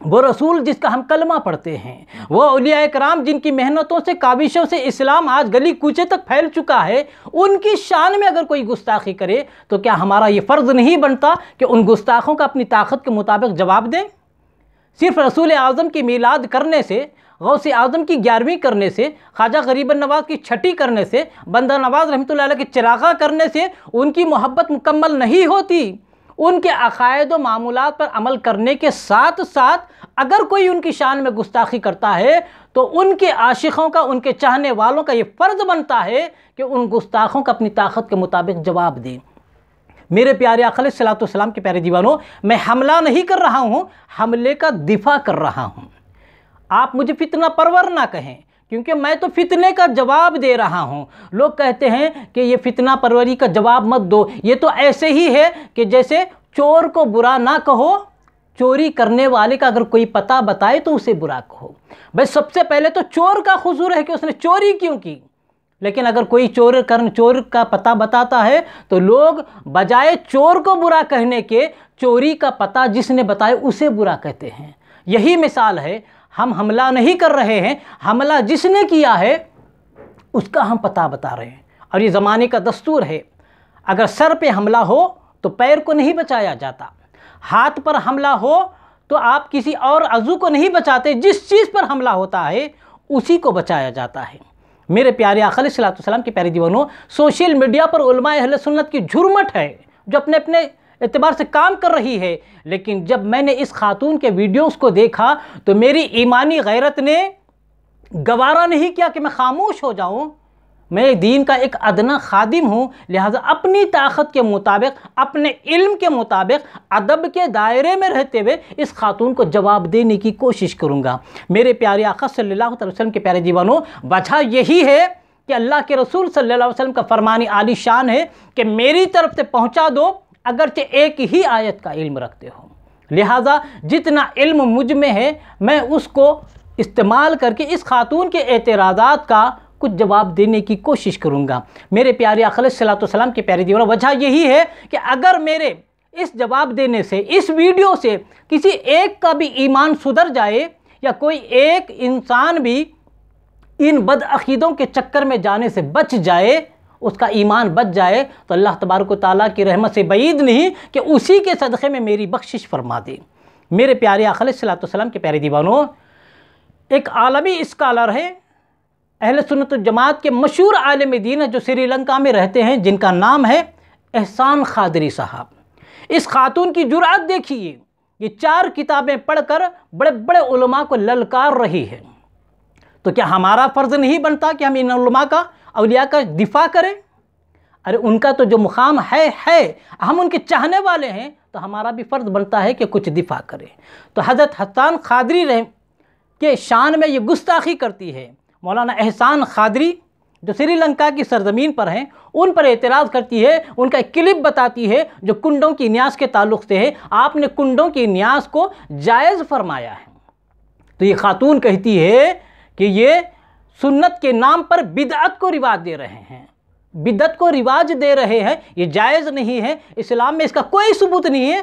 وہ رسول جس کا ہم کلمہ پڑھتے ہیں، وہ اولیاء کرام جن کی محنتوں سے کاوشوں سے اسلام آج گلی کوچے تک پھیل چکا ہے، ان کی شان میں اگر کوئی گستاخی کرے تو کیا ہمارا یہ فرض نہیں بنتا کہ ان گستاخوں کا اپنی طاقت کے مطابق جواب دیں؟ صرف رسول اعظم کی میلاد کرنے سے، غوث اعظم کی 11ویں کرنے سے، خواجہ غریب نواز کی 6ٹی کرنے سے، بندہ نواز رحمۃ اللہ علیہ کی چراغاں کرنے سے ان کی محبت مکمل نہیں ہوتی۔ ان کے عقائد و معمولات پر عمل کرنے کے ساتھ ساتھ اگر کوئی ان کی شان میں گستاخی کرتا ہے تو ان کے عاشقوں کا، ان کے چاہنے والوں کا یہ فرض بنتا ہے کہ ان گستاخوں کا اپنی طاقت کے مطابق جواب دیں۔ میرے پیارے آقا علیہ الصلوۃ والسلام کے پیارے دیوانوں، میں حملہ نہیں کر رہا ہوں، حملے کا دفاع کر رہا ہوں۔ آپ مجھے فتنہ پرور نہ کہیں، کیونکہ میں تو فتنے کا جواب دے رہا ہوں۔ لوگ کہتے ہیں کہ یہ فتنہ پروری کا جواب مت دو، یہ تو ایسے ہی ہے کہ جیسے چور کو برا نہ کہو، چوری کرنے والے کا اگر کوئی پتہ بتائے تو اسے برا کہو۔ بھئی سب سے پہلے تو چور کا قصور ہے کہ اس نے چوری کیوں کی، لیکن اگر کوئی چور کا پتہ بتاتا ہے تو لوگ بجائے چور کو برا کہنے کے چوری کا پتہ جس نے بتایا اسے برا کہتے ہیں۔ یہی مثال ہے، ہم حملہ نہیں کر رہے ہیں، حملہ جس نے کیا ہے اس کا ہم پتہ بتا رہے ہیں۔ اور یہ زمانے کا دستور ہے، اگر سر پہ حملہ ہو تو پیر کو نہیں بچایا جاتا، ہاتھ پر حملہ ہو تو آپ کسی اور عضو کو نہیں بچاتے، جس چیز پر حملہ ہوتا ہے اسی کو بچایا جاتا ہے۔ میرے پیارے آقا علیہ الصلوۃ والسلام کے پیارے دیوانوں، سوشل میڈیا پر علماء اہل سنت کی جھرمٹ ہے جو اپنے اپنے اعتبار سے کام کر رہی ہے، لیکن جب میں نے اس خاتون کے ویڈیوز کو دیکھا تو میری ایمانی غیرت نے گوارا نہیں کیا کہ میں خاموش ہو جاؤں۔ میں دین کا ایک ادنا خادم ہوں، لہٰذا اپنی طاقت کے مطابق، اپنے علم کے مطابق، ادب کے دائرے میں رہتے ہوئے اس خاتون کو جواب دینے کی کوشش کروں گا۔ میرے پیارے آقا صلی اللہ علیہ وسلم کے پیارے دیوانوں، وجہ یہی ہے کہ اللہ کے رسول صلی اللہ علیہ وسلم کا فرمان عالی شان ہے کہ میری طرف سے پہنچا دو اگرچہ ایک ہی آیت کا علم رکھتے ہو، لہٰذا جتنا علم مجھ میں ہے میں اس کو استعمال کر کے اس خاتون کے اعتراضات کا کچھ جواب دینے کی کوشش کروں گا۔ میرے پیارے آقا علیہ الصلوۃ والسلام کے پیارے دیوانوں، وجہ یہی ہے کہ اگر میرے اس جواب دینے سے، اس ویڈیو سے کسی ایک کا بھی ایمان سدھر جائے یا کوئی ایک انسان بھی ان بدعقیدوں کے چکر میں جانے سے بچ جائے، اس کا ایمان بچ جائے، تو اللہ تبارک و تعالیٰ کی رحمت سے بعید نہیں کہ اسی کے صدقے میں میری بخشش فرما دے۔ میرے پیارے آقا علیہ الصلوۃ والسلام کے پیارے دیوانوں، ایک عالمی اسکالر ہے، اہل سنت الجماعت کے مشہور عالم دین جو سری لنکا میں رہتے ہیں، جن کا نام ہے احسان قادری صاحب۔ اس خاتون کی جرأت دیکھیے، یہ 4 کتابیں پڑھ کر بڑے بڑے علماء کو للکار رہی ہے۔ تو کیا ہمارا فرض نہیں بنتا کہ ہم ان علماء کا، اولیاء کا دفاع کریں؟ ارے ان کا تو جو مقام ہے، ہم ان کے چاہنے والے ہیں، تو ہمارا بھی فرض بنتا ہے کہ کچھ دفاع کریں۔ تو حضرت احسان قادری کے شان میں یہ گستاخی کرتی ہے، مولانا احسان قادری جو سری لنکا کی سرزمین پر ہیں، ان پر اعتراض کرتی ہے، ان کا ایک کلپ بتاتی ہے جو کنڈوں کی نیاز کے تعلق سے ہے۔ آپ نے کنڈوں کی نیاز کو جائز فرمایا ہے، تو یہ خاتون کہتی ہے کہ یہ سنت کے نام پر بدعت کو رواج دے رہے ہیں، بدعت کو رواج دے رہے ہیں، یہ جائز نہیں ہے، اسلام میں اس کا کوئی ثبوت نہیں ہے۔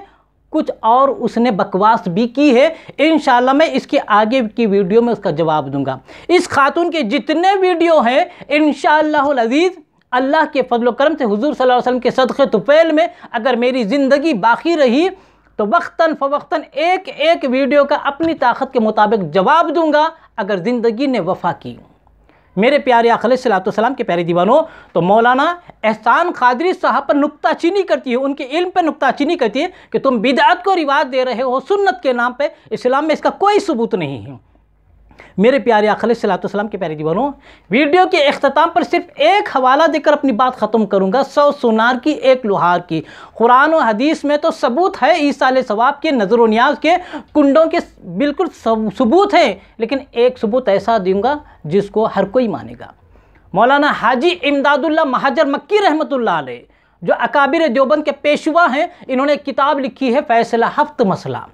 کچھ اور اس نے بکواس بھی کی ہے، انشاءاللہ میں اس کے آگے کی ویڈیو میں اس کا جواب دوں گا۔ اس خاتون کے جتنے ویڈیو ہیں انشاءاللہ العزیز، اللہ کے فضل و کرم سے، حضور صلی اللہ علیہ وسلم کے صدقے طفیل میں اگر میری زندگی باقی رہی تو وقتاً فوقتاً ایک ایک ویڈیو کا اپنی طاقت کے مطابق جواب دوں گا اگر زندگی نے وفا کی۔ میرے پیارے آقا علیہ الصلوۃ والسلام کے پیارے دیوانوں، تو مولانا احسان قادری صاحب پر نکتہ چینی کرتی ہے، ان کے علم پہ نکتہ چینی کرتی ہے کہ تم بدعت کو رواج دے رہے ہو سنت کے نام پہ، اسلام میں اس کا کوئی ثبوت نہیں ہے۔ میرے پیارے آقا علیہ الصلوۃ والسلام کے پیارے دیوانوں، ویڈیو کے اختتام پر صرف ایک حوالہ دے کر اپنی بات ختم کروں گا، 100 سونار کی ایک لوہار کی۔ قرآن و حدیث میں تو ثبوت ہے ایصال ثواب کے، نظر و نیاز کے، کنڈوں کے بالکل ثبوت ہیں، لیکن ایک ثبوت ایسا دوں گا جس کو ہر کوئی مانے گا۔ مولانا حاجی امداد اللہ مہاجر مکی رحمۃ اللہ علیہ جو اکابر دیوبند کے پیشوا ہیں، انہوں نے ایک کتاب لکھی ہے فیصلہ 7 مسئلہ۔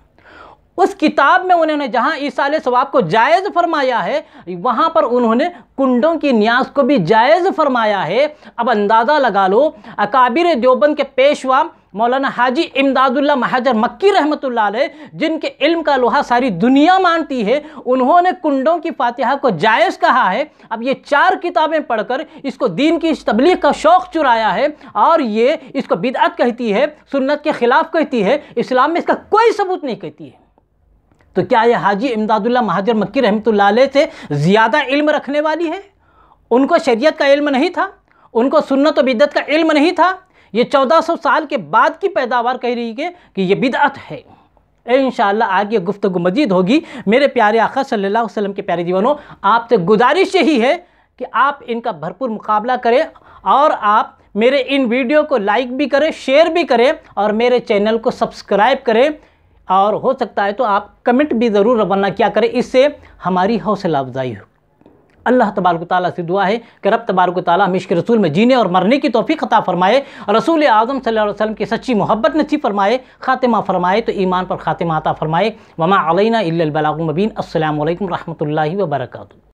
اس کتاب میں انہوں نے جہاں ایصال ثواب کو جائز فرمایا ہے وہاں پر انہوں نے کنڈوں کی نیاز کو بھی جائز فرمایا ہے۔ اب اندازہ لگا لو، اکابر دیوبند کے پیشوا مولانا حاجی امداد اللہ مہاجر مکی رحمۃ اللہ علیہ، جن کے علم کا لوہا ساری دنیا مانتی ہے، انہوں نے کنڈوں کی فاتحہ کو جائز کہا ہے۔ اب یہ 4 کتابیں پڑھ کر اس کو دین کی تبلیغ کا شوق چرایا ہے اور یہ اس کو بدعت کہتی ہے، سنت کے خلاف کہتی ہے، اسلام میں اس کا کوئی ثبوت نہیں کہتی ہے۔ تو کیا یہ حاجی امداد اللہ مہاجر مکی رحمۃ اللہ علیہ سے زیادہ علم رکھنے والی ہے؟ ان کو شریعت کا علم نہیں تھا؟ ان کو سنت و بدعت کا علم نہیں تھا؟ یہ 1400 سال کے بعد کی پیداوار کہہ رہی ہے کہ یہ بدعت ہے۔ انشاءاللہ آگے گفتگو مزید ہوگی۔ میرے پیارے آقا صلی اللہ علیہ وسلم کے پیارے دیوانوں، آپ سے گزارش یہی ہے کہ آپ ان کا بھرپور مقابلہ کریں اور آپ میرے ان ویڈیو کو لائک بھی کریں، شیئر بھی کریں اور میرے چینل کو سبسکرائب کریں، اور ہو سکتا ہے تو آپ کمنٹ بھی ضرور روانہ کیا کریں، اس سے ہماری حوصلہ افزائی ہو۔ اللہ تبارک و تعالیٰ سے دعا ہے کہ رب تبارک و تعالیٰ ہمیں عشق رسول میں جینے اور مرنے کی توفیق عطا فرمائے، رسول اعظم صلی اللہ علیہ وسلم کی سچی محبت نصیب فرمائے، خاتمہ فرمائے تو ایمان پر خاتمہ عطا فرمائے۔ وما علینا الا البلاغ المبین۔ السلام علیکم ورحمۃ اللہ وبرکاتہ۔